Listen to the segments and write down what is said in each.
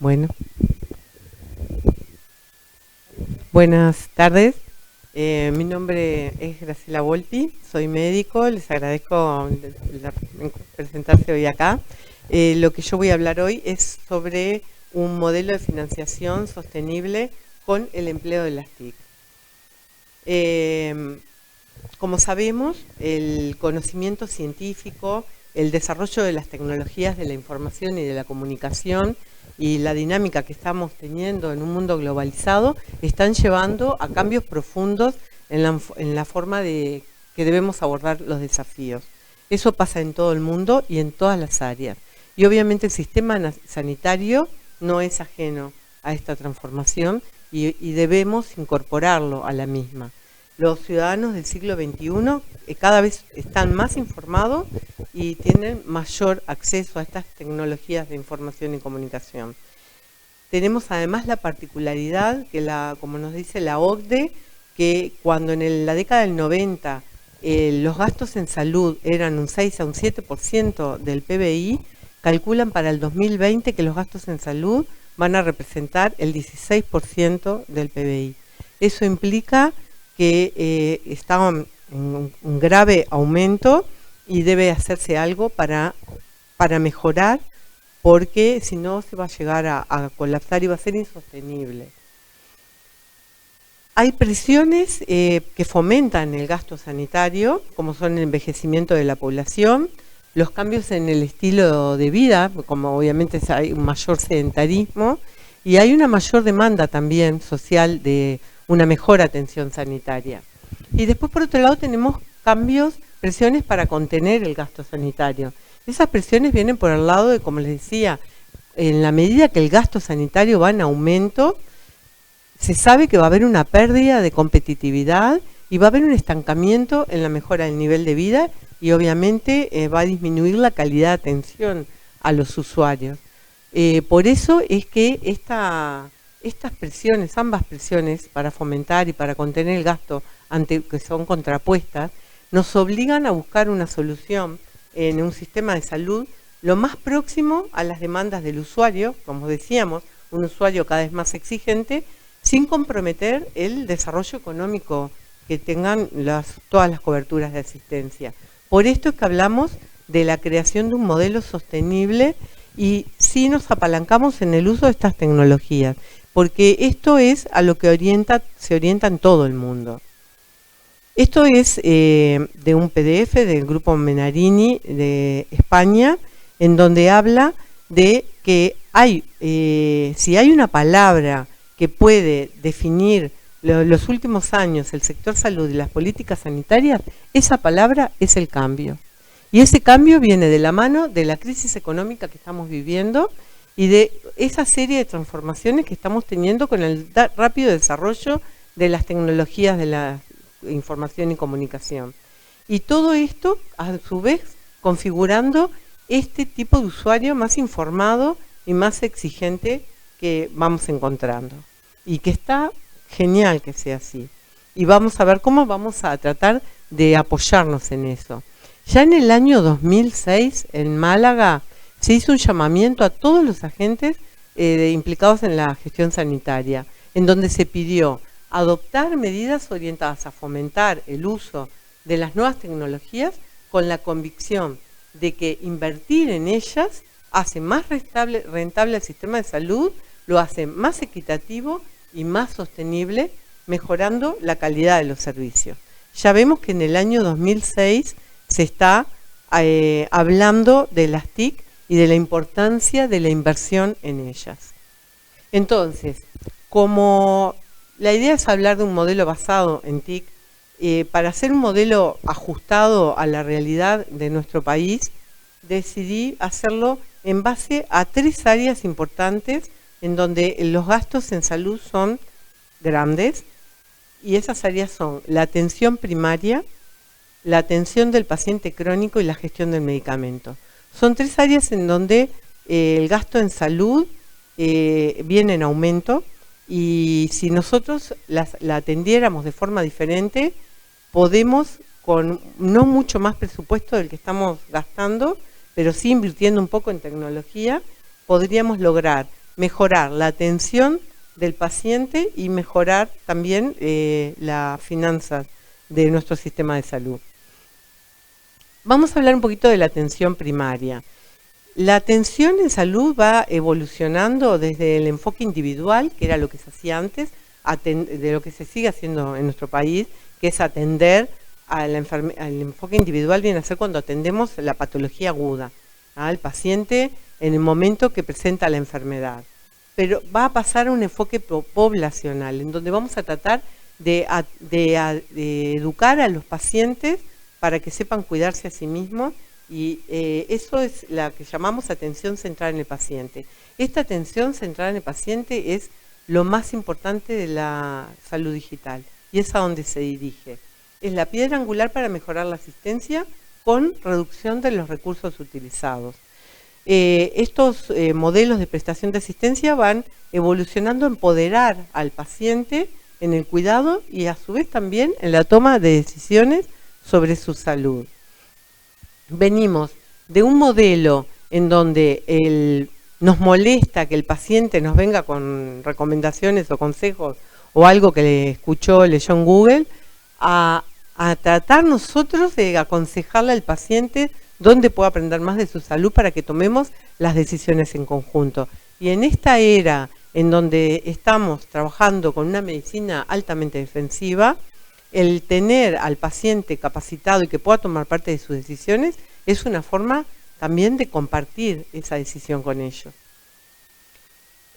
Bueno, buenas tardes. Mi nombre es Graciela Volpi, soy médico, les agradezco presentarse hoy acá. Lo que yo voy a hablar hoy es sobre un modelo de financiación sostenible con el empleo de las TIC. Como sabemos, el conocimiento científico, el desarrollo de las tecnologías de la información y de la comunicación y la dinámica que estamos teniendo en un mundo globalizado están llevando a cambios profundos en la forma de que debemos abordar los desafíos. Eso pasa en todo el mundo y en todas las áreas. Y obviamente el sistema sanitario no es ajeno a esta transformación y debemos incorporarlo a la misma. Los ciudadanos del siglo XXI cada vez están más informados y tienen mayor acceso a estas tecnologías de información y comunicación. Tenemos además la particularidad que, como nos dice la OCDE, que cuando en la década del 90 los gastos en salud eran un 6 a un 7% del PBI, calculan para el 2020 que los gastos en salud van a representar el 16% del PBI. Eso implica que está en un grave aumento y debe hacerse algo para mejorar, porque si no se va a llegar a colapsar y va a ser insostenible. Hay presiones que fomentan el gasto sanitario, como son el envejecimiento de la población, los cambios en el estilo de vida, como obviamente hay un mayor sedentarismo, y hay una mayor demanda también social de una mejor atención sanitaria. Y después, por otro lado, tenemos presiones para contener el gasto sanitario. Esas presiones vienen por el lado de, como les decía, en la medida que el gasto sanitario va en aumento, se sabe que va a haber una pérdida de competitividad y va a haber un estancamiento en la mejora del nivel de vida y obviamente va a disminuir la calidad de atención a los usuarios. Por eso es que estas presiones, ambas presiones, para fomentar y para contener el gasto, que son contrapuestas, nos obligan a buscar una solución en un sistema de salud lo más próximo a las demandas del usuario, como decíamos, un usuario cada vez más exigente, sin comprometer el desarrollo económico que tengan todas las coberturas de asistencia. Por esto es que hablamos de la creación de un modelo sostenible y sí nos apalancamos en el uso de estas tecnologías, porque esto es a lo que se orienta en todo el mundo. Esto es de un PDF del grupo Menarini de España, en donde habla de que si hay una palabra que puede definir los últimos años el sector salud y las políticas sanitarias, esa palabra es el cambio. Y ese cambio viene de la mano de la crisis económica que estamos viviendo y de esa serie de transformaciones que estamos teniendo con el rápido desarrollo de las tecnologías de la información y comunicación. Y todo esto, a su vez, configurando este tipo de usuario más informado y más exigente que vamos encontrando. Y que está genial que sea así. Y vamos a ver cómo vamos a tratar de apoyarnos en eso. Ya en el año 2006, en Málaga, se hizo un llamamiento a todos los agentes implicados en la gestión sanitaria, en donde se pidió adoptar medidas orientadas a fomentar el uso de las nuevas tecnologías con la convicción de que invertir en ellas hace más rentable el sistema de salud, lo hace más equitativo y más sostenible, mejorando la calidad de los servicios. Ya vemos que en el año 2006 se está hablando de las TIC y de la importancia de la inversión en ellas. Entonces, como la idea es hablar de un modelo basado en TIC, para hacer un modelo ajustado a la realidad de nuestro país, decidí hacerlo en base a 3 áreas importantes en donde los gastos en salud son grandes, y esas áreas son la atención primaria, la atención del paciente crónico y la gestión del medicamento. Son 3 áreas en donde el gasto en salud viene en aumento, y si nosotros la atendiéramos de forma diferente, podemos, con no mucho más presupuesto del que estamos gastando, pero sí invirtiendo un poco en tecnología, podríamos lograr mejorar la atención del paciente y mejorar también las finanzas de nuestro sistema de salud. Vamos a hablar un poquito de la atención primaria. La atención en salud va evolucionando desde el enfoque individual, que era lo que se hacía antes, de lo que se sigue haciendo en nuestro país, que es atender al enfoque individual, viene a ser cuando atendemos la patología aguda al paciente en el momento que presenta la enfermedad. Pero va a pasar a un enfoque poblacional, en donde vamos a tratar de educar a los pacientes para que sepan cuidarse a sí mismos, y eso es la que llamamos atención centrada en el paciente. Esta atención centrada en el paciente es lo más importante de la salud digital y es a donde se dirige. Es la piedra angular para mejorar la asistencia con reducción de los recursos utilizados. Estos modelos de prestación de asistencia van evolucionando a empoderar al paciente en el cuidado y a su vez también en la toma de decisiones sobre su salud. Venimos de un modelo en donde nos molesta que el paciente nos venga con recomendaciones o consejos o algo que le escuchó, leyó en Google, a tratar nosotros de aconsejarle al paciente dónde puede aprender más de su salud para que tomemos las decisiones en conjunto. Y en esta era en donde estamos trabajando con una medicina altamente defensiva, el tener al paciente capacitado y que pueda tomar parte de sus decisiones es una forma también de compartir esa decisión con ellos.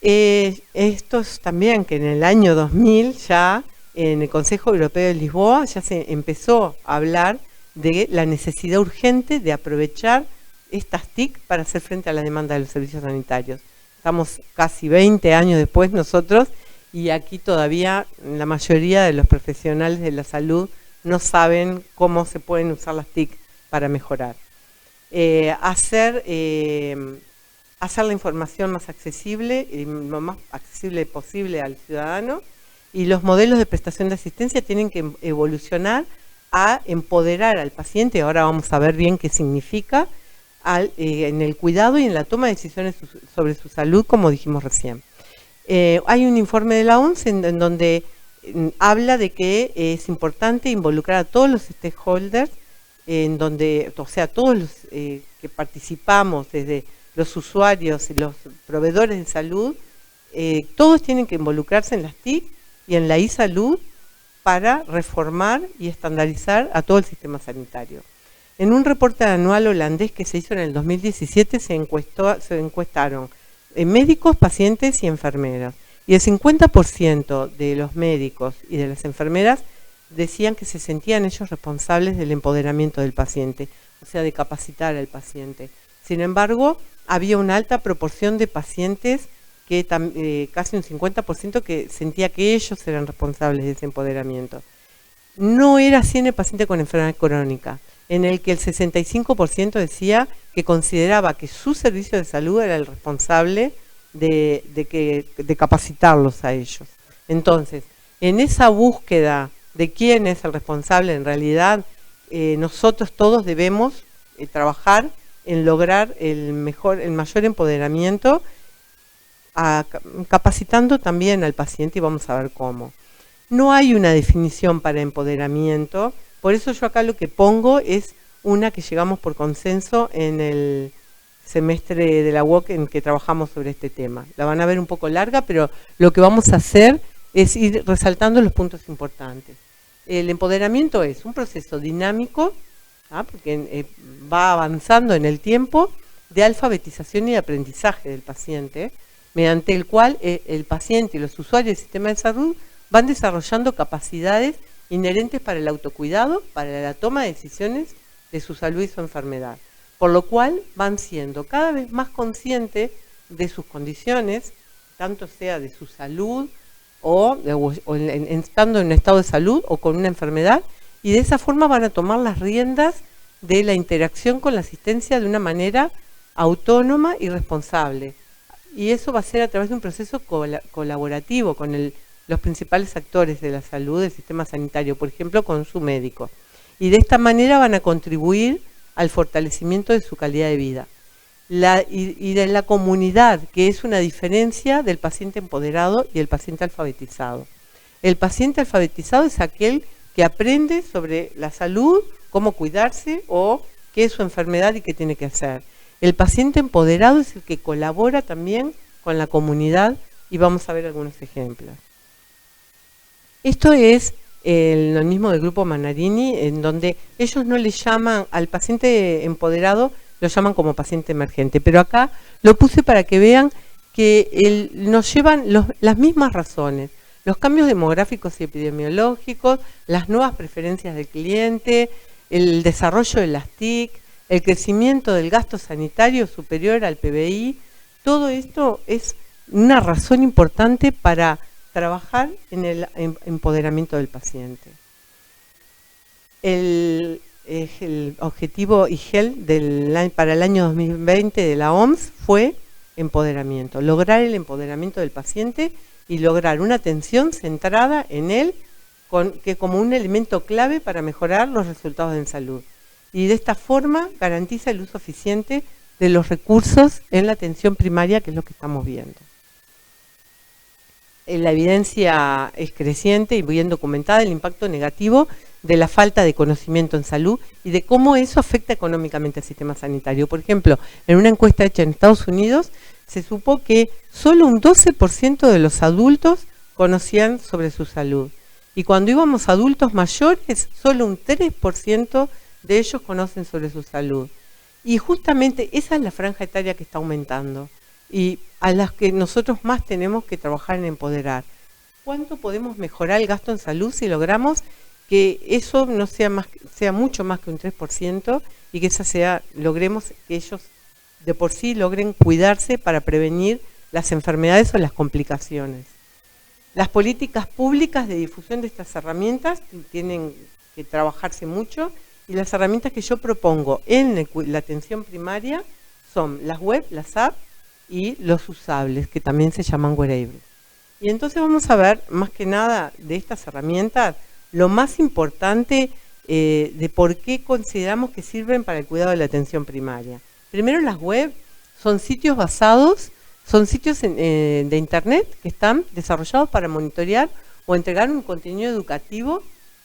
Estos también que en el año 2000 ya en el Consejo Europeo de Lisboa ya se empezó a hablar de la necesidad urgente de aprovechar estas TIC para hacer frente a la demanda de los servicios sanitarios. Estamos casi 20 años después nosotros y aquí todavía la mayoría de los profesionales de la salud no saben cómo se pueden usar las TIC para mejorar. Hacer la información más accesible, lo más accesible posible al ciudadano, y los modelos de prestación de asistencia tienen que evolucionar a empoderar al paciente, ahora vamos a ver bien qué significa, en el cuidado y en la toma de decisiones sobre su salud, como dijimos recién. Hay un informe de la OMS en donde habla de que es importante involucrar a todos los stakeholders, en donde, o sea, todos los que participamos, desde los usuarios y los proveedores de salud, todos tienen que involucrarse en las TIC y en la e-salud para reformar y estandarizar a todo el sistema sanitario. En un reporte anual holandés que se hizo en el 2017 se encuestaron médicos, pacientes y enfermeras. Y el 50% de los médicos y de las enfermeras decían que se sentían ellos responsables del empoderamiento del paciente, o sea, de capacitar al paciente. Sin embargo, había una alta proporción de pacientes, casi un 50%, que sentía que ellos eran responsables de ese empoderamiento. No era así en el paciente con enfermedad crónica, en el que el 65% decía que consideraba que su servicio de salud era el responsable de capacitarlos a ellos. Entonces, en esa búsqueda de quién es el responsable, en realidad nosotros todos debemos trabajar en lograr el mayor empoderamiento, capacitando también al paciente, y vamos a ver cómo. No hay una definición para empoderamiento, por eso yo acá lo que pongo es una que llegamos por consenso en el semestre de la UOC en que trabajamos sobre este tema. La van a ver un poco larga, pero lo que vamos a hacer es ir resaltando los puntos importantes. El empoderamiento es un proceso dinámico, porque va avanzando en el tiempo, de alfabetización y de aprendizaje del paciente, mediante el cual el paciente y los usuarios del sistema de salud van desarrollando capacidades inherentes para el autocuidado, para la toma de decisiones de su salud y su enfermedad, por lo cual van siendo cada vez más conscientes de sus condiciones, tanto sea de su salud o estando en un estado de salud o con una enfermedad, y de esa forma van a tomar las riendas de la interacción con la asistencia de una manera autónoma y responsable. Y eso va a ser a través de un proceso colaborativo con los principales actores de la salud del sistema sanitario, por ejemplo, con su médico. Y de esta manera van a contribuir al fortalecimiento de su calidad de vida. y de la comunidad, que es una diferencia del paciente empoderado y el paciente alfabetizado. El paciente alfabetizado es aquel que aprende sobre la salud, cómo cuidarse o qué es su enfermedad y qué tiene que hacer. El paciente empoderado es el que colabora también con la comunidad y vamos a ver algunos ejemplos. Esto es lo mismo del grupo Manarini, en donde ellos no le llaman al paciente empoderado, lo llaman como paciente emergente, pero acá lo puse para que vean que nos llevan las mismas razones, los cambios demográficos y epidemiológicos, las nuevas preferencias del cliente, el desarrollo de las TIC, el crecimiento del gasto sanitario superior al PBI, todo esto es una razón importante para trabajar en el empoderamiento del paciente. El objetivo IGEL para el año 2020 de la OMS fue empoderamiento, lograr el empoderamiento del paciente y lograr una atención centrada en él como un elemento clave para mejorar los resultados en salud. Y de esta forma garantiza el uso eficiente de los recursos en la atención primaria, que es lo que estamos viendo. La evidencia es creciente y bien documentada el impacto negativo de la falta de conocimiento en salud y de cómo eso afecta económicamente al sistema sanitario. Por ejemplo, en una encuesta hecha en Estados Unidos se supo que solo un 12% de los adultos conocían sobre su salud. Y cuando íbamos a adultos mayores, solo un 3% de ellos conocen sobre su salud. Y justamente esa es la franja etaria que está aumentando y a las que nosotros más tenemos que trabajar en empoderar. ¿Cuánto podemos mejorar el gasto en salud si logramos que eso no sea mucho más que un 3% y que logremos que ellos de por sí logren cuidarse para prevenir las enfermedades o las complicaciones? Las políticas públicas de difusión de estas herramientas tienen que trabajarse mucho y las herramientas que yo propongo en la atención primaria son las web, las apps y los usables, que también se llaman wearables. Y entonces vamos a ver, más que nada, de estas herramientas, lo más importante de por qué consideramos que sirven para el cuidado de la atención primaria. Primero, las web son sitios de internet que están desarrollados para monitorear o entregar un contenido educativo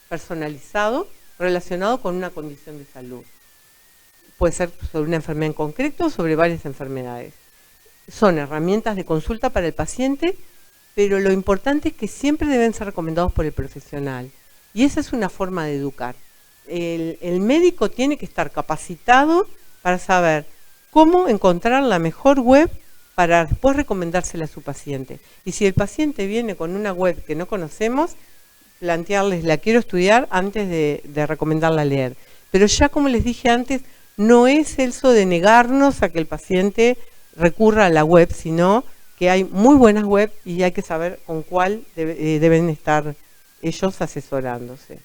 personalizado relacionado con una condición de salud. Puede ser sobre una enfermedad en concreto o sobre varias enfermedades. Son herramientas de consulta para el paciente, pero lo importante es que siempre deben ser recomendados por el profesional. Y esa es una forma de educar. El médico tiene que estar capacitado para saber cómo encontrar la mejor web para después recomendársela a su paciente. Y si el paciente viene con una web que no conocemos, plantearles, la quiero estudiar antes de recomendarla a leer. Pero ya como les dije antes, no es eso de negarnos a que el paciente recurra a la web, sino que hay muy buenas web y hay que saber con cuál deben estar ellos asesorándose.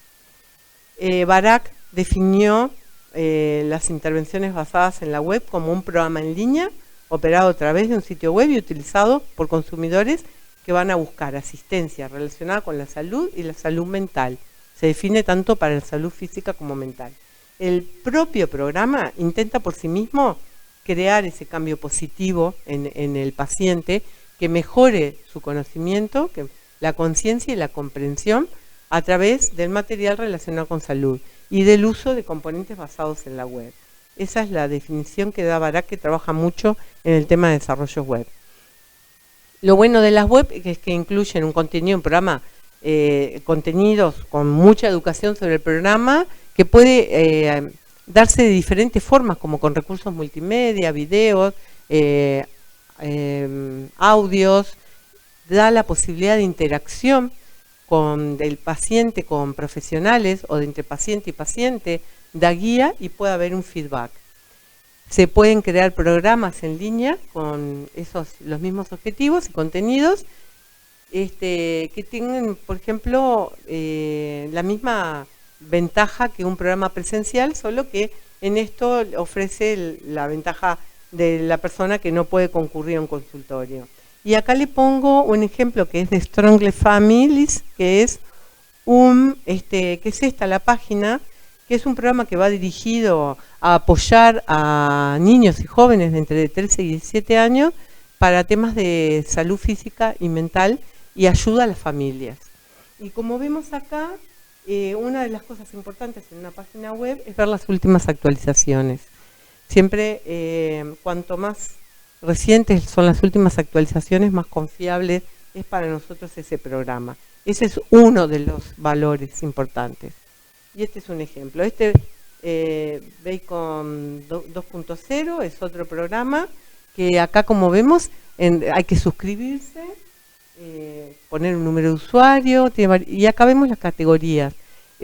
Barak definió las intervenciones basadas en la web como un programa en línea operado a través de un sitio web y utilizado por consumidores que van a buscar asistencia relacionada con la salud y la salud mental. Se define tanto para la salud física como mental. El propio programa intenta por sí mismo crear ese cambio positivo en el paciente que mejore su conocimiento, la conciencia y la comprensión a través del material relacionado con salud y del uso de componentes basados en la web. Esa es la definición que da Barak, que trabaja mucho en el tema de desarrollo web. Lo bueno de las web es que incluyen un contenido, un programa, contenidos con mucha educación sobre el programa, que puede darse de diferentes formas, como con recursos multimedia, videos, audios, da la posibilidad de interacción del paciente con profesionales o de entre paciente y paciente, da guía y puede haber un feedback. Se pueden crear programas en línea con los mismos objetivos y contenidos que tienen, por ejemplo, la misma ventaja que un programa presencial, solo que en esto ofrece la ventaja de la persona que no puede concurrir a un consultorio. Y acá le pongo un ejemplo que es de Strongly Families, que es esta la página, que es un programa que va dirigido a apoyar a niños y jóvenes de entre 13 y 17 años para temas de salud física y mental y ayuda a las familias. Y como vemos acá, una de las cosas importantes en una página web es ver las últimas actualizaciones. Siempre, cuanto más recientes son las últimas actualizaciones, más confiable es para nosotros ese programa. Ese es uno de los valores importantes. Y este es un ejemplo. Este Bacon 2.0 es otro programa que acá, como vemos, hay que suscribirse, poner un número de usuario, y acá vemos las categorías.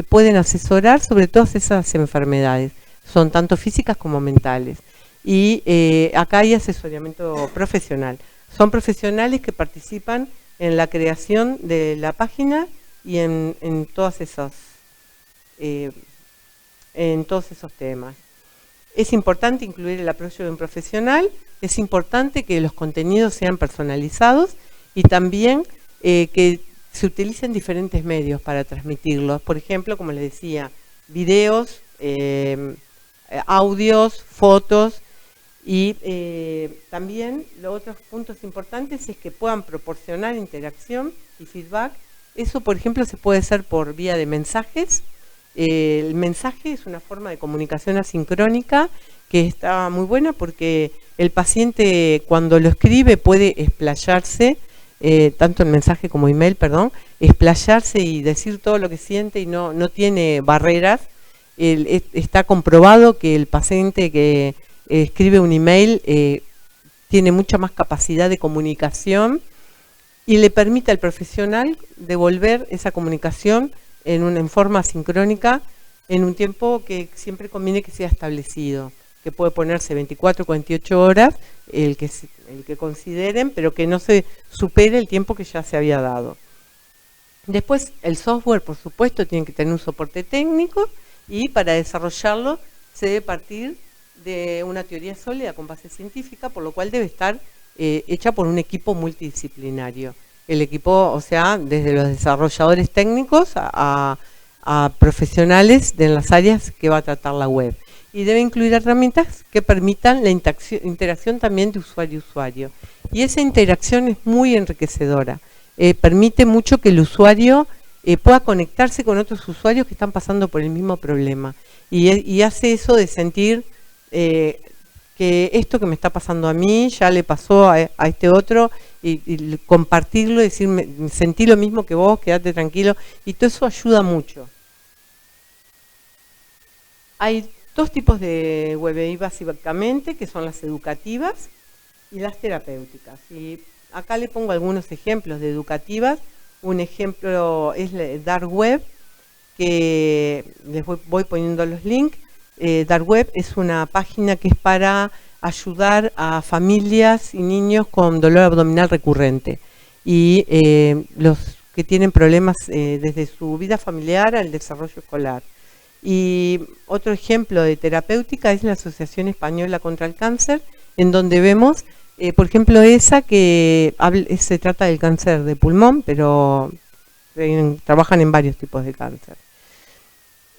Pueden asesorar sobre todas esas enfermedades. Son tanto físicas como mentales. Y acá hay asesoramiento profesional. Son profesionales que participan en la creación de la página y en todos esos temas. Es importante incluir el apoyo de un profesional, es importante que los contenidos sean personalizados y también que se utilicen diferentes medios para transmitirlos. Por ejemplo, como les decía, videos, audios, fotos, y también los otros puntos importantes es que puedan proporcionar interacción y feedback. Eso, por ejemplo, se puede hacer por vía de mensajes. El mensaje es una forma de comunicación asincrónica que está muy buena porque el paciente, cuando lo escribe, puede explayarse, tanto en mensaje como email, perdón, explayarse y decir todo lo que siente y no tiene barreras. Está comprobado que el paciente que escribe un email tiene mucha más capacidad de comunicación y le permite al profesional devolver esa comunicación en forma sincrónica en un tiempo que siempre conviene que sea establecido, que puede ponerse 24 o 48 horas, el que consideren, pero que no se supere el tiempo que ya se había dado. Después, el software, por supuesto, tiene que tener un soporte técnico y para desarrollarlo se debe partir de una teoría sólida con base científica, por lo cual debe estar hecha por un equipo multidisciplinario. El equipo, o sea, desde los desarrolladores técnicos a profesionales de las áreas que va a tratar la web. Y debe incluir herramientas que permitan la interacción también de usuario a usuario. Y esa interacción es muy enriquecedora. Permite mucho que el usuario pueda conectarse con otros usuarios que están pasando por el mismo problema. Y hace eso de sentir que esto que me está pasando a mí ya le pasó a este otro, y compartirlo, decir, sentí lo mismo que vos, quédate tranquilo, y todo eso ayuda mucho. Hay dos tipos de WebI básicamente, que son las educativas y las terapéuticas. Y acá le pongo algunos ejemplos de educativas. Un ejemplo es Dark Web, que les voy poniendo los links. Dark Web es una página que es para ayudar a familias y niños con dolor abdominal recurrente y los que tienen problemas desde su vida familiar al desarrollo escolar. Y otro ejemplo de terapéutica es la Asociación Española contra el Cáncer, en donde vemos, por ejemplo, esa que se trata del cáncer de pulmón, pero trabajan en varios tipos de cáncer.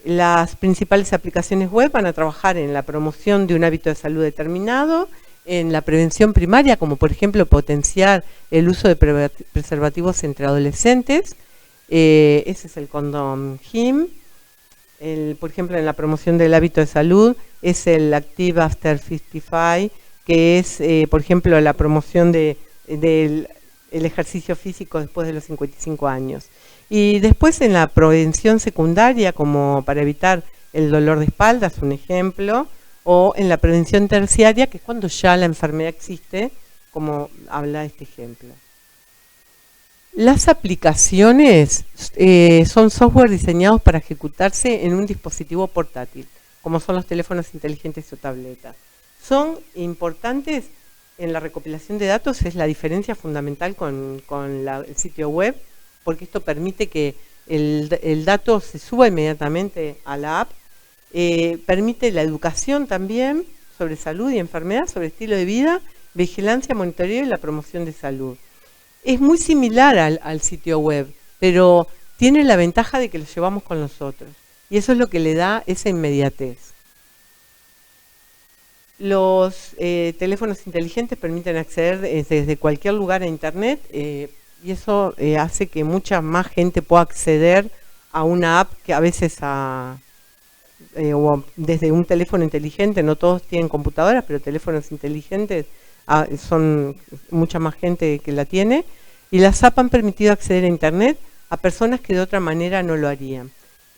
Las principales aplicaciones web van a trabajar en la promoción de un hábito de salud determinado, en la prevención primaria, como por ejemplo potenciar el uso de preservativos entre adolescentes. Ese es el condom HIM. Por ejemplo, en la promoción del hábito de salud es el Active After 55, que es, por ejemplo, la promoción del ejercicio físico después de los 55 años. Y después en la prevención secundaria, como para evitar el dolor de espalda, es un ejemplo, o en la prevención terciaria, que es cuando ya la enfermedad existe, como habla este ejemplo. Las aplicaciones son software diseñados para ejecutarse en un dispositivo portátil, como son los teléfonos inteligentes o tabletas. Son importantes en la recopilación de datos, es la diferencia fundamental con el sitio web, porque esto permite que el dato se suba inmediatamente a la app, permite la educación también sobre salud y enfermedad, sobre estilo de vida, vigilancia, monitoreo y la promoción de salud. Es muy similar al sitio web, pero tiene la ventaja de que lo llevamos con nosotros. y eso es lo que le da esa inmediatez. Los teléfonos inteligentes permiten acceder desde cualquier lugar a Internet y eso hace que mucha más gente pueda acceder a una app que a veces o desde un teléfono inteligente. No todos tienen computadoras, pero teléfonos inteligentes son mucha más gente que la tiene. Y las apps han permitido acceder a Internet a personas que de otra manera no lo harían.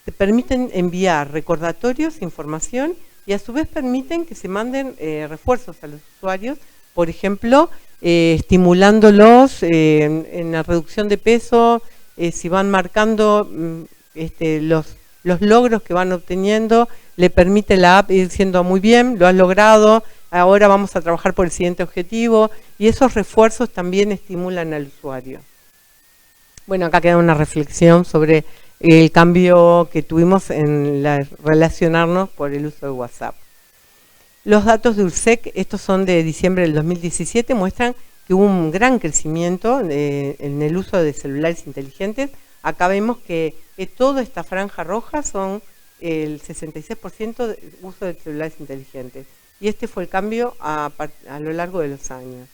Te permiten enviar recordatorios, información, y a su vez permiten que se manden refuerzos a los usuarios, por ejemplo, estimulándolos en la reducción de peso, si van marcando los logros que van obteniendo, le permite la app ir diciendo muy bien, lo has logrado, ahora vamos a trabajar por el siguiente objetivo, y esos refuerzos también estimulan al usuario. Bueno, acá queda una reflexión sobre el cambio que tuvimos en relacionarnos por el uso de WhatsApp. Los datos de URSEC, estos son de diciembre del 2017, muestran que hubo un gran crecimiento en el uso de celulares inteligentes. Acá vemos que toda esta franja roja son el 66% de uso de celulares inteligentes. Y este fue el cambio a lo largo de los años.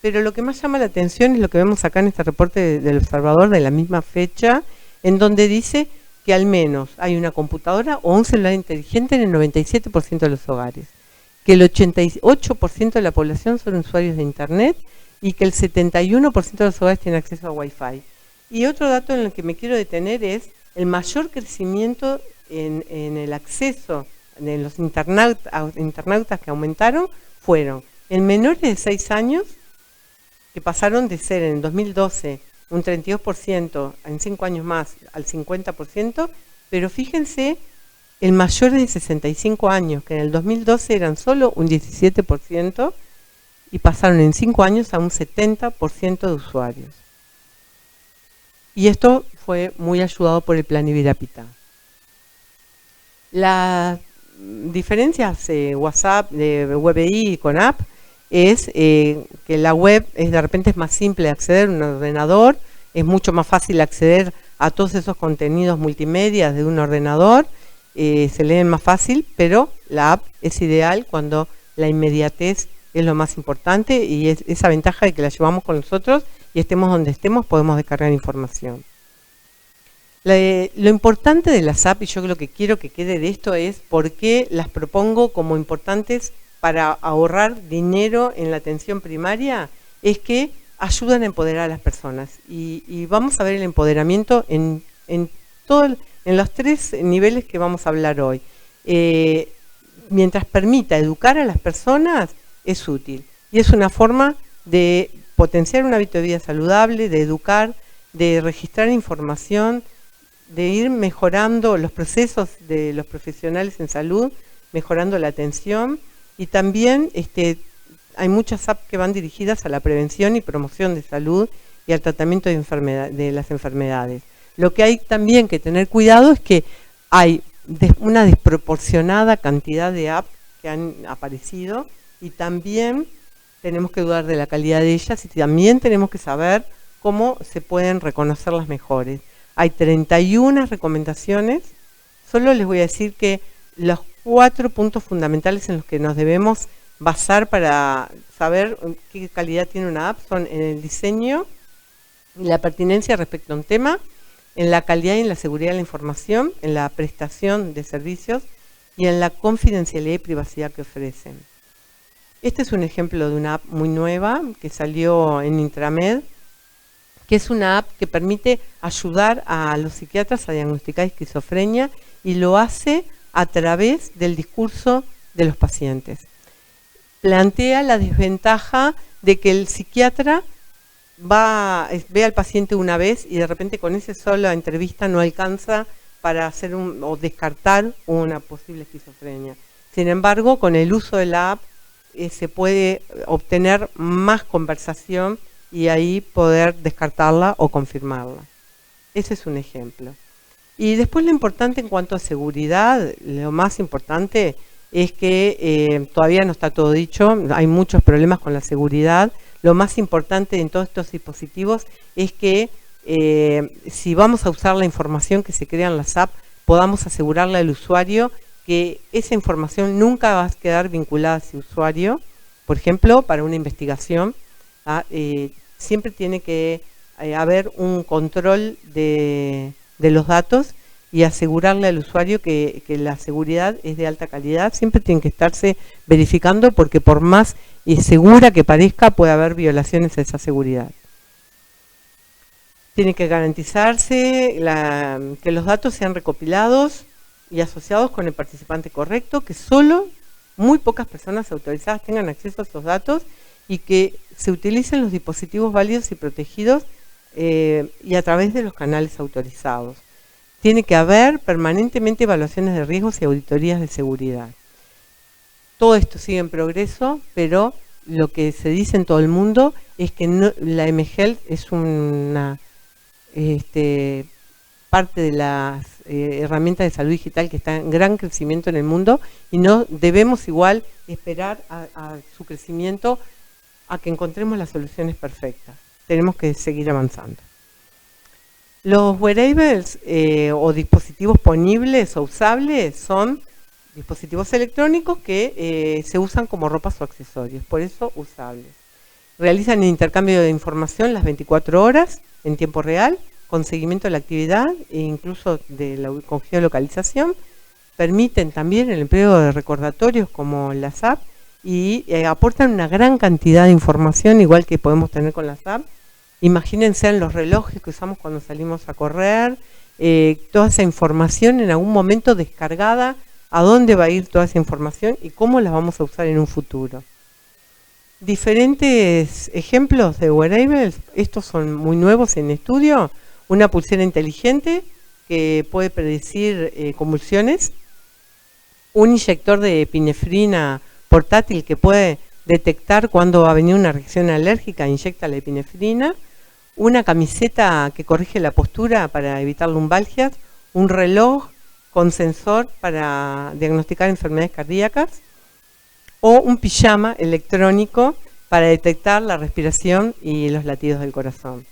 Pero lo que más llama la atención es lo que vemos acá en este reporte del Observador de la misma fecha, en donde dice que al menos hay una computadora o un celular inteligente en el 97% de los hogares, que el 88% de la población son usuarios de Internet y que el 71% de los hogares tienen acceso a Wi-Fi. Y otro dato en el que me quiero detener es el mayor crecimiento en el acceso de los internautas que aumentaron fueron en menores de 6 años, que pasaron de ser en el 2012 un 32%, en 5 años más al 50%, pero fíjense, el mayor de 65 años, que en el 2012 eran solo un 17%, y pasaron en 5 años a un 70% de usuarios. Y esto fue muy ayudado por el Plan Ibirapitá. Las diferencias WhatsApp, de WebI con app, es que la web de repente es más simple de acceder a un ordenador, es mucho más fácil acceder a todos esos contenidos multimedia de un ordenador, se leen más fácil, pero la app es ideal cuando la inmediatez es lo más importante y es esa ventaja de que la llevamos con nosotros y estemos donde estemos podemos descargar información. Lo importante de las apps, y yo lo que quiero que quede de esto es por qué las propongo como importantes para ahorrar dinero en la atención primaria, es que ayudan a empoderar a las personas. Y vamos a ver el empoderamiento en los 3 niveles que vamos a hablar hoy. Mientras permita educar a las personas, es útil. Y es una forma de potenciar un hábito de vida saludable, de educar, de registrar información, de ir mejorando los procesos de los profesionales en salud, mejorando la atención. Y también hay muchas apps que van dirigidas a la prevención y promoción de salud y al tratamiento de las enfermedades. Lo que hay también que tener cuidado es que hay una desproporcionada cantidad de apps que han aparecido y también tenemos que dudar de la calidad de ellas y también tenemos que saber cómo se pueden reconocer las mejores. Hay 31 recomendaciones, solo les voy a decir que los 4 puntos fundamentales en los que nos debemos basar para saber qué calidad tiene una app son en el diseño, en la pertinencia respecto a un tema, en la calidad y en la seguridad de la información, en la prestación de servicios y en la confidencialidad y privacidad que ofrecen. Este es un ejemplo de una app muy nueva que salió en Intramed, que es una app que permite ayudar a los psiquiatras a diagnosticar esquizofrenia y lo hace a través del discurso de los pacientes. Plantea la desventaja de que el psiquiatra ve al paciente una vez y de repente con esa sola entrevista no alcanza para hacer o descartar una posible esquizofrenia. Sin embargo, con el uso de la app se puede obtener más conversación y ahí poder descartarla o confirmarla. Ese es un ejemplo. Y después lo importante en cuanto a seguridad, lo más importante es que todavía no está todo dicho, hay muchos problemas con la seguridad. Lo más importante en todos estos dispositivos es que si vamos a usar la información que se crea en las apps podamos asegurarle al usuario que esa información nunca va a quedar vinculada a ese usuario. Por ejemplo, para una investigación, siempre tiene que haber un control de los datos y asegurarle al usuario que la seguridad es de alta calidad. Siempre tiene que estarse verificando, porque por más segura que parezca, puede haber violaciones a esa seguridad. Tiene que garantizarse que los datos sean recopilados y asociados con el participante correcto, que solo muy pocas personas autorizadas tengan acceso a esos datos y que se utilicen los dispositivos válidos y protegidos y a través de los canales autorizados. Tiene que haber permanentemente evaluaciones de riesgos y auditorías de seguridad. Todo esto sigue en progreso, pero lo que se dice en todo el mundo es que la mHealth es una parte de las herramientas de salud digital que está en gran crecimiento en el mundo, y no debemos igual esperar a su crecimiento a que encontremos las soluciones perfectas. Tenemos que seguir avanzando. Los wearables o dispositivos ponibles o usables son dispositivos electrónicos que se usan como ropas o accesorios, por eso usables. Realizan el intercambio de información las 24 horas en tiempo real, con seguimiento de la actividad e incluso con geolocalización. Permiten también el empleo de recordatorios como las apps y aportan una gran cantidad de información, igual que podemos tener con las apps. Imagínense en los relojes que usamos cuando salimos a correr, toda esa información en algún momento descargada, a dónde va a ir toda esa información y cómo la vamos a usar en un futuro. Diferentes ejemplos de wearables, estos son muy nuevos en estudio. Una pulsera inteligente que puede predecir convulsiones, un inyector de epinefrina portátil que puede detectar cuándo va a venir una reacción alérgica, inyecta la epinefrina, una camiseta que corrige la postura para evitar lumbalgias, un reloj con sensor para diagnosticar enfermedades cardíacas, o un pijama electrónico para detectar la respiración y los latidos del corazón.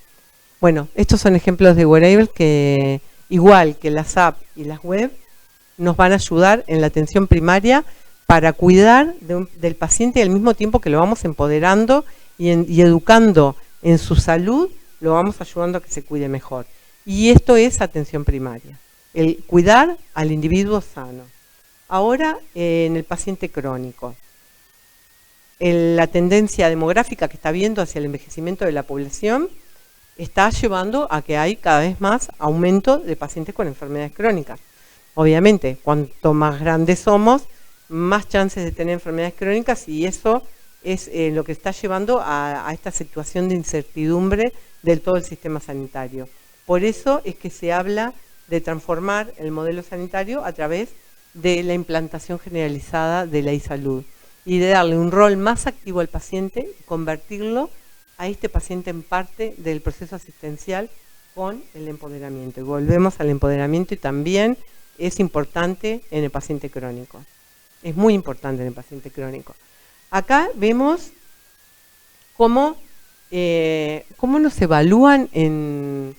Bueno, estos son ejemplos de wearables que, igual que las apps y las web, nos van a ayudar en la atención primaria para cuidar del paciente, y al mismo tiempo que lo vamos empoderando y educando en su salud, lo vamos ayudando a que se cuide mejor. Y esto es atención primaria, el cuidar al individuo sano. Ahora, en el paciente crónico, la tendencia demográfica que está habiendo hacia el envejecimiento de la población está llevando a que hay cada vez más aumento de pacientes con enfermedades crónicas. Obviamente, cuanto más grandes somos, más chances de tener enfermedades crónicas, y eso es lo que está llevando a esta situación de incertidumbre del todo el sistema sanitario. Por eso es que se habla de transformar el modelo sanitario a través de la implantación generalizada de la e-salud y de darle un rol más activo al paciente y convertirlo a este paciente en parte del proceso asistencial con el empoderamiento. Y volvemos al empoderamiento, y también es importante en el paciente crónico. Es muy importante en el paciente crónico. Acá vemos cómo nos evalúan en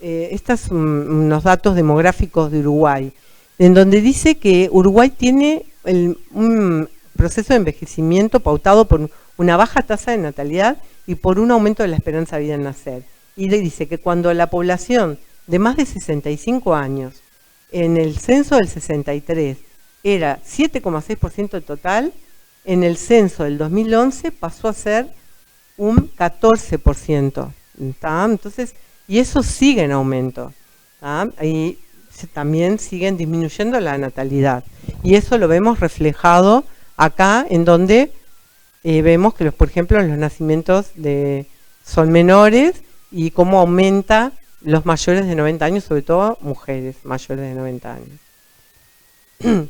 estos unos datos demográficos de Uruguay, en donde dice que Uruguay tiene un proceso de envejecimiento pautado por una baja tasa de natalidad y por un aumento de la esperanza de vida en nacer. Y le dice que cuando la población de más de 65 años, en el censo del 63, era 7,6% del total, en el censo del 2011 pasó a ser un 14%. ¿Tá? Entonces, y eso sigue en aumento. ¿Tá? Y también siguen disminuyendo la natalidad. Y eso lo vemos reflejado acá, en donde vemos que, por ejemplo, los nacimientos son menores, y cómo aumenta los mayores de 90 años, sobre todo mujeres mayores de 90 años.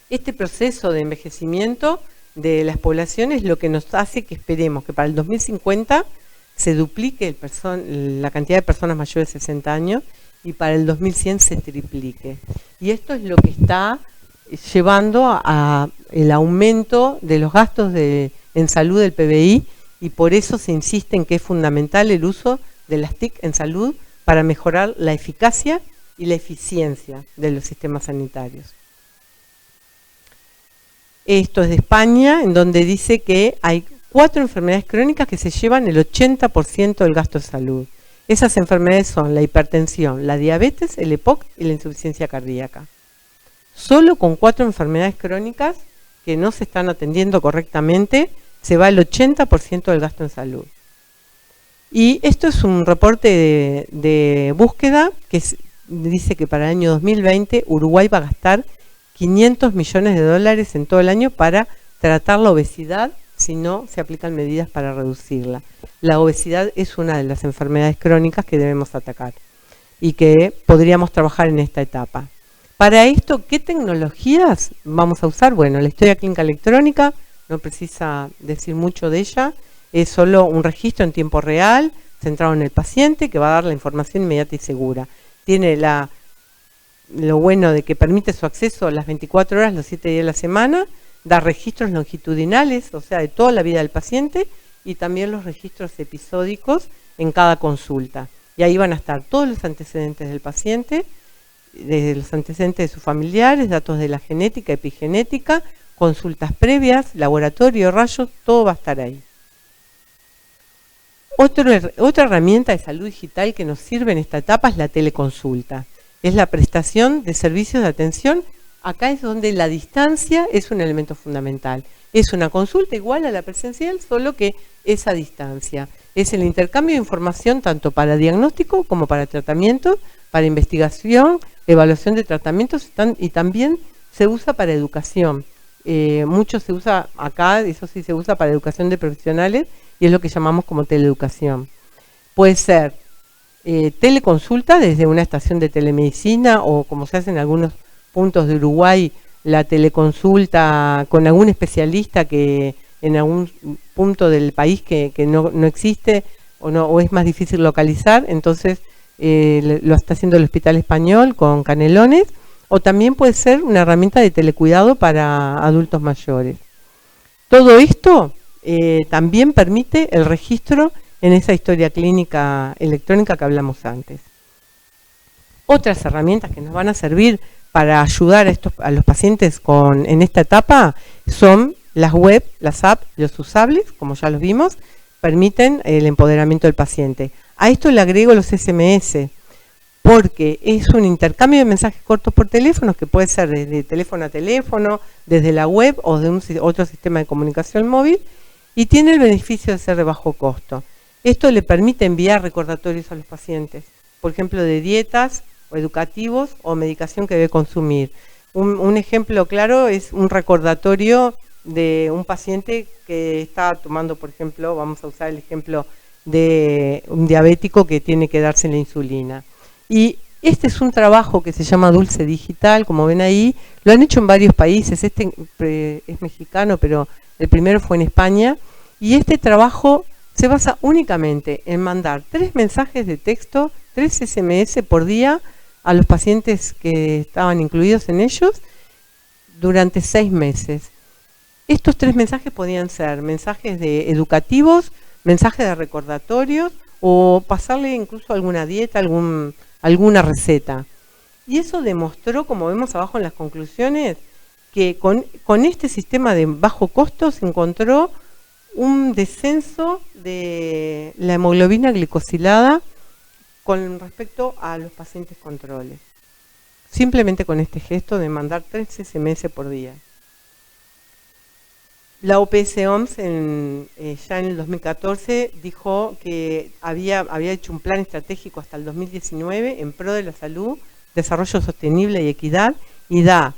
Este proceso de envejecimiento de las poblaciones es lo que nos hace que esperemos que para el 2050 se duplique la cantidad de personas mayores de 60 años y para el 2100 se triplique. Y esto es lo que está llevando a el aumento de los gastos en salud del PBI, y por eso se insiste en que es fundamental el uso de las TIC en salud para mejorar la eficacia y la eficiencia de los sistemas sanitarios. Esto es de España, en donde dice que hay 4 enfermedades crónicas que se llevan el 80% del gasto de salud. Esas enfermedades son la hipertensión, la diabetes, el EPOC y la insuficiencia cardíaca. Solo con 4 enfermedades crónicas que no se están atendiendo correctamente, se va el 80% del gasto en salud. Y esto es un reporte de búsqueda que dice que para el año 2020 Uruguay va a gastar 500 millones de dólares en todo el año para tratar la obesidad si no se aplican medidas para reducirla. La obesidad es una de las enfermedades crónicas que debemos atacar y que podríamos trabajar en esta etapa. Para esto, ¿qué tecnologías vamos a usar? Bueno, la historia clínica electrónica, no precisa decir mucho de ella, es solo un registro en tiempo real, centrado en el paciente, que va a dar la información inmediata y segura. Tiene lo bueno de que permite su acceso a las 24 horas, los 7 días de la semana, da registros longitudinales, o sea, de toda la vida del paciente, y también los registros episódicos en cada consulta. Y ahí van a estar todos los antecedentes del paciente, desde los antecedentes de sus familiares, datos de la genética, epigenética, consultas previas, laboratorio, rayos, todo va a estar ahí. Otra herramienta de salud digital que nos sirve en esta etapa es la teleconsulta. Es la prestación de servicios de atención. Acá es donde la distancia es un elemento fundamental. Es una consulta igual a la presencial, solo que es a distancia. Es el intercambio de información tanto para diagnóstico como para tratamiento, para investigación, evaluación de tratamientos y también se usa para educación. Mucho se usa acá, eso sí se usa para educación de profesionales y es lo que llamamos como teleeducación. Puede ser teleconsulta desde una estación de telemedicina o como se hace en algunos puntos de Uruguay, la teleconsulta con algún especialista que en algún punto del país que no existe o es más difícil localizar, entonces lo está haciendo el Hospital Español con Canelones, o también puede ser una herramienta de telecuidado para adultos mayores. Todo esto también permite el registro en esa historia clínica electrónica que hablamos antes. Otras herramientas que nos van a servir para ayudar a los pacientes en esta etapa son las web, las apps, los usables, como ya los vimos, permiten el empoderamiento del paciente. A esto le agrego los SMS, porque es un intercambio de mensajes cortos por teléfono, que puede ser desde teléfono a teléfono, desde la web o de otro sistema de comunicación móvil, y tiene el beneficio de ser de bajo costo. Esto le permite enviar recordatorios a los pacientes, por ejemplo, de dietas o educativos o medicación que debe consumir. Un ejemplo claro es un recordatorio de un paciente que está tomando, por ejemplo, vamos a usar el ejemplo de un diabético que tiene que darse la insulina. Y este es un trabajo que se llama Dulce Digital, como ven ahí, lo han hecho en varios países, este es mexicano, pero el primero fue en España, y este trabajo se basa únicamente en mandar 3 mensajes de texto, 3 SMS por día a los pacientes que estaban incluidos en ellos durante 6 meses. Estos 3 mensajes podían ser mensajes educativos, mensajes de recordatorios o pasarle incluso alguna dieta, alguna receta. Y eso demostró, como vemos abajo en las conclusiones, que con este sistema de bajo costo se encontró un descenso de la hemoglobina glicosilada con respecto a los pacientes controles. Simplemente con este gesto de mandar 3 SMS por día. La OPS-OMS ya en el 2014 dijo que había hecho un plan estratégico hasta el 2019 en pro de la salud, desarrollo sostenible y equidad, y da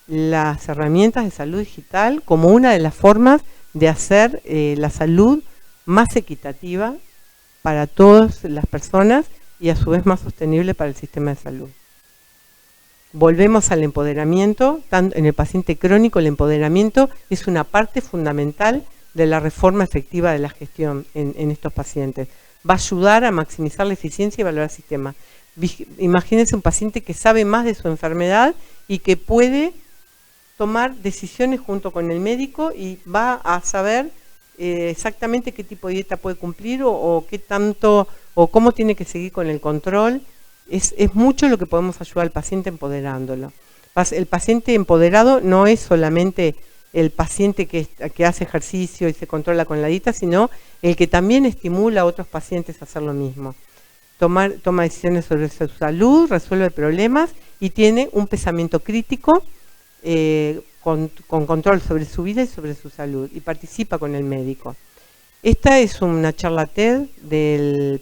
las herramientas de salud digital como una de las formas de hacer la salud más equitativa para todas las personas y a su vez más sostenible para el sistema de salud. Volvemos al empoderamiento. En el paciente crónico el empoderamiento es una parte fundamental de la reforma efectiva de la gestión en estos pacientes. Va a ayudar a maximizar la eficiencia y valorar el sistema. Imagínense un paciente que sabe más de su enfermedad y que puede tomar decisiones junto con el médico y va a saber exactamente qué tipo de dieta puede cumplir o qué tanto o cómo tiene que seguir con el control. Es mucho lo que podemos ayudar al paciente empoderándolo. El paciente empoderado no es solamente el paciente que hace ejercicio y se controla con la dieta, sino el que también estimula a otros pacientes a hacer lo mismo. Toma decisiones sobre su salud, resuelve problemas y tiene un pensamiento crítico con control sobre su vida y sobre su salud, y participa con el médico. Esta es una charla TED del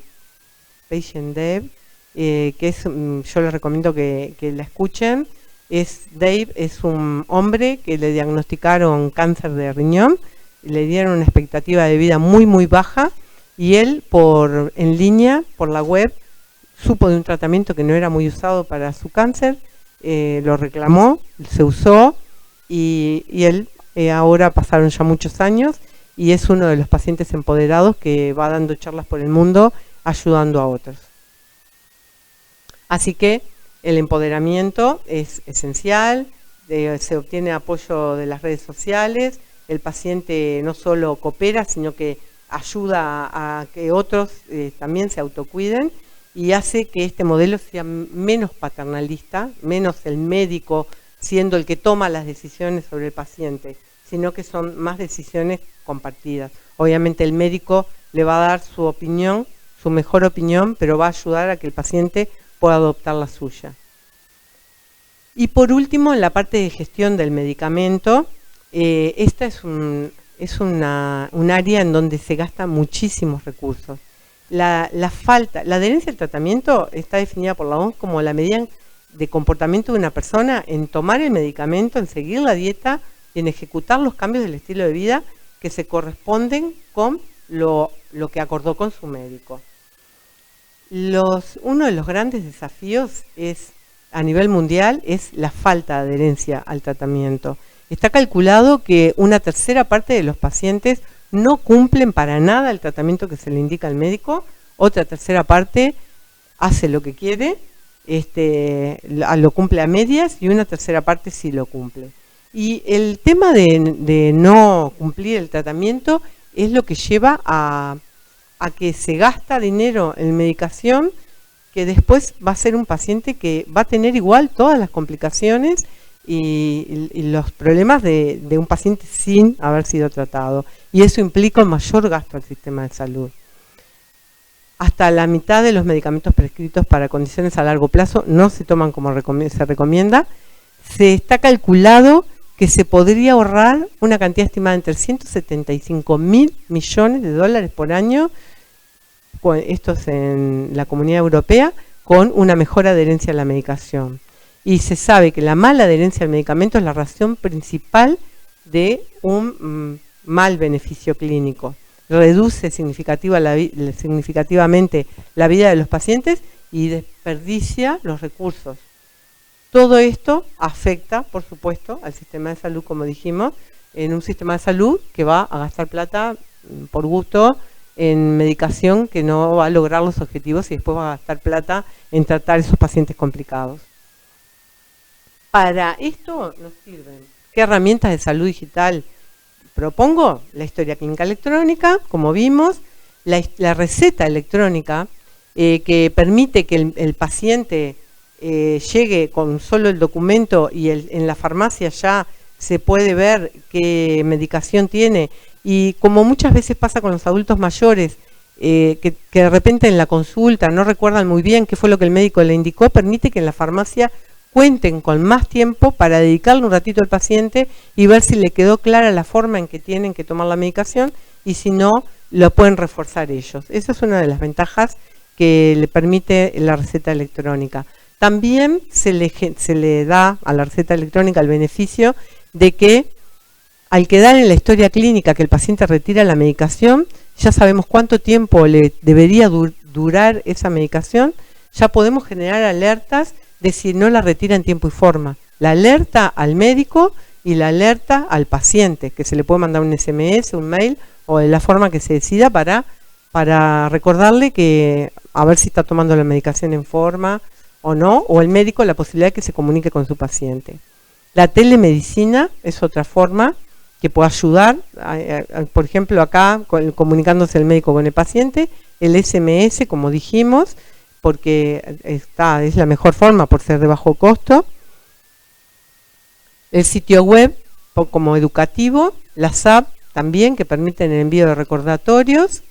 Patient Dave, yo les recomiendo que la escuchen. Dave es un hombre que le diagnosticaron cáncer de riñón, le dieron una expectativa de vida muy muy baja, y él en línea, por la web, supo de un tratamiento que no era muy usado para su cáncer, lo reclamó, se usó, y él ahora pasaron ya muchos años y es uno de los pacientes empoderados que va dando charlas por el mundo ayudando a otros. Así que el empoderamiento es esencial, se obtiene apoyo de las redes sociales, el paciente no solo coopera, sino que ayuda a que otros también se autocuiden, y hace que este modelo sea menos paternalista, menos el médico siendo el que toma las decisiones sobre el paciente, sino que son más decisiones compartidas. Obviamente el médico le va a dar su opinión, su mejor opinión, pero va a ayudar a que el paciente pueda adoptar la suya. Y por último, en la parte de gestión del medicamento, esta es un área en donde se gastan muchísimos recursos. La adherencia al tratamiento está definida por la OMS como la medida de comportamiento de una persona en tomar el medicamento, en seguir la dieta y en ejecutar los cambios del estilo de vida que se corresponden con lo que acordó con su médico. Uno de los grandes desafíos a nivel mundial es la falta de adherencia al tratamiento. Está calculado que una tercera parte de los pacientes no cumplen para nada el tratamiento que se le indica al médico, otra tercera parte hace lo que quiere, lo cumple a medias, y una tercera parte sí lo cumple. Y el tema de no cumplir el tratamiento es lo que lleva a que se gasta dinero en medicación, que después va a ser un paciente que va a tener igual todas las complicaciones y los problemas de un paciente sin haber sido tratado. Y eso implica un mayor gasto al sistema de salud. Hasta la mitad de los medicamentos prescritos para condiciones a largo plazo no se toman como se recomienda. Se está calculado que se podría ahorrar una cantidad estimada entre 175.000 millones de dólares por año, esto es en la Comunidad Europea, con una mejor adherencia a la medicación. Y se sabe que la mala adherencia al medicamento es la razón principal de un mal beneficio clínico. Reduce significativamente la vida de los pacientes y desperdicia los recursos. Todo esto afecta, por supuesto, al sistema de salud, como dijimos, en un sistema de salud que va a gastar plata por gusto en medicación que no va a lograr los objetivos, y después va a gastar plata en tratar esos pacientes complicados. Para esto nos sirven, ¿qué herramientas de salud digital propongo? La historia clínica electrónica, como vimos, la receta electrónica que permite que el paciente llegue con solo el documento y en la farmacia ya se puede ver qué medicación tiene, y como muchas veces pasa con los adultos mayores, que de repente en la consulta no recuerdan muy bien qué fue lo que el médico le indicó, permite que en la farmacia cuenten con más tiempo para dedicarle un ratito al paciente y ver si le quedó clara la forma en que tienen que tomar la medicación, y si no, lo pueden reforzar ellos. Esa es una de las ventajas que le permite la receta electrónica. También se le da a la receta electrónica el beneficio de que al quedar en la historia clínica que el paciente retira la medicación, ya sabemos cuánto tiempo le debería durar esa medicación, ya podemos generar alertas de si no la retira en tiempo y forma. La alerta al médico y la alerta al paciente, que se le puede mandar un SMS, un mail, o de la forma que se decida para recordarle que a ver si está tomando la medicación en forma o no, o el médico la posibilidad de que se comunique con su paciente. La telemedicina es otra forma que puede ayudar, por ejemplo acá comunicándose el médico con el paciente, el SMS, como dijimos, porque es la mejor forma por ser de bajo costo. El sitio web como educativo, las apps también que permiten el envío de recordatorios,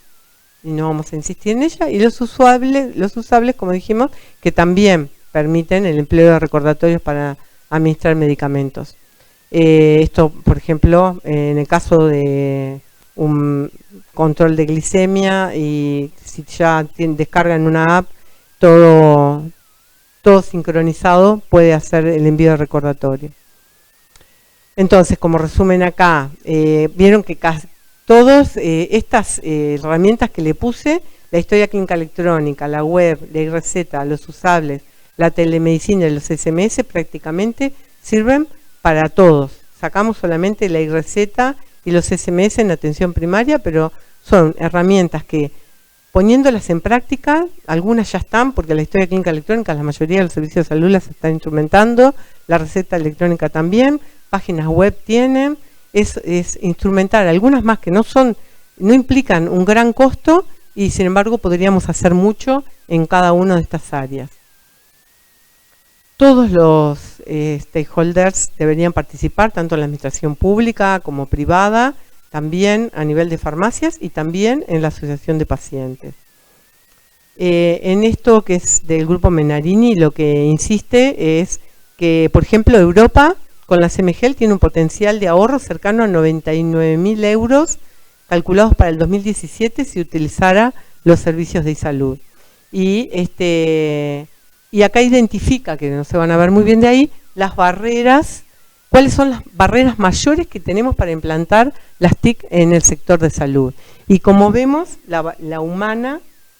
y no vamos a insistir en ella, y los usables, como dijimos, que también permiten el empleo de recordatorios para administrar medicamentos. Esto, por ejemplo, en el caso de un control de glicemia, y si ya descargan una app, todo sincronizado, puede hacer el envío de recordatorio. Entonces, como resumen acá, vieron que todas estas herramientas que le puse, la historia clínica electrónica, la web, la e-receta, los usables, la telemedicina y los SMS, prácticamente sirven para todos. Sacamos solamente la e-receta y los SMS en atención primaria, pero son herramientas que, poniéndolas en práctica, algunas ya están, porque la historia clínica electrónica, la mayoría de los servicios de salud las están instrumentando, la receta electrónica también, páginas web tienen, es instrumentar algunas más que no implican un gran costo, y sin embargo podríamos hacer mucho en cada una de estas áreas. Todos los stakeholders deberían participar, tanto en la administración pública como privada, también a nivel de farmacias y también en la asociación de pacientes. En esto que es del grupo Menarini, lo que insiste es que, por ejemplo, Europa con la CMGEL tiene un potencial de ahorro cercano a 99.000 euros calculados para el 2017 si utilizara los servicios de salud. Y acá identifica, que no se van a ver muy bien de ahí, las barreras, cuáles son las barreras mayores que tenemos para implantar las TIC en el sector de salud. Y como vemos, la humana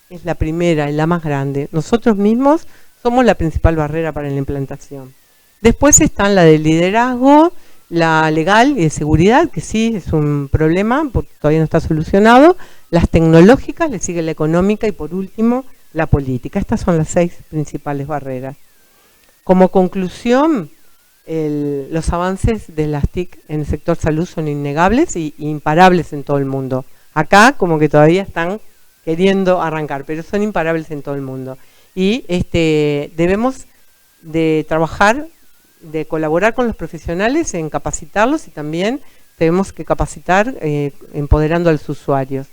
es la primera y la más grande. Nosotros mismos somos la principal barrera para la implantación. Después están la de liderazgo, la legal y de seguridad, que sí es un problema porque todavía no está solucionado. Las tecnológicas, le sigue la económica y por último la política. Estas son las 6 principales barreras. Como conclusión, los avances de las TIC en el sector salud son innegables e imparables en todo el mundo. Acá como que todavía están queriendo arrancar, pero son imparables en todo el mundo. Y debemos de trabajar, de colaborar con los profesionales en capacitarlos, y también tenemos que capacitar empoderando a los usuarios.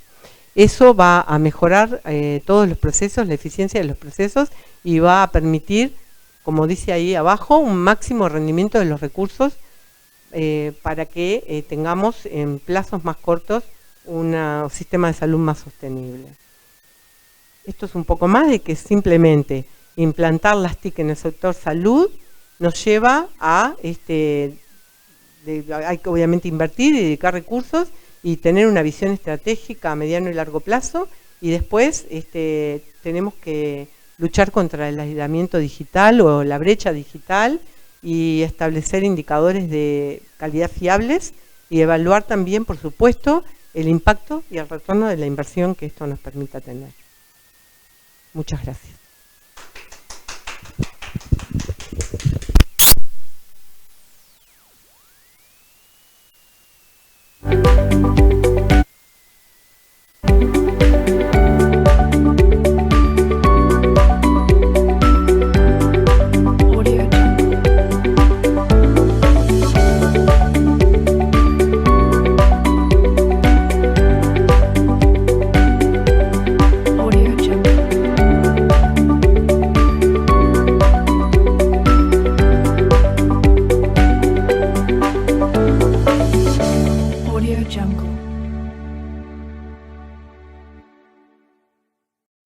Eso va a mejorar todos los procesos, la eficiencia de los procesos, y va a permitir, como dice ahí abajo, un máximo rendimiento de los recursos para que tengamos en plazos más cortos un sistema de salud más sostenible. Esto es un poco más de que simplemente implantar las TIC en el sector salud nos lleva a, hay que obviamente invertir y dedicar recursos y tener una visión estratégica a mediano y largo plazo, y después tenemos que luchar contra el aislamiento digital o la brecha digital y establecer indicadores de calidad fiables y evaluar también, por supuesto, el impacto y el retorno de la inversión que esto nos permita tener. Muchas gracias.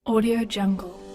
Audio Jungle.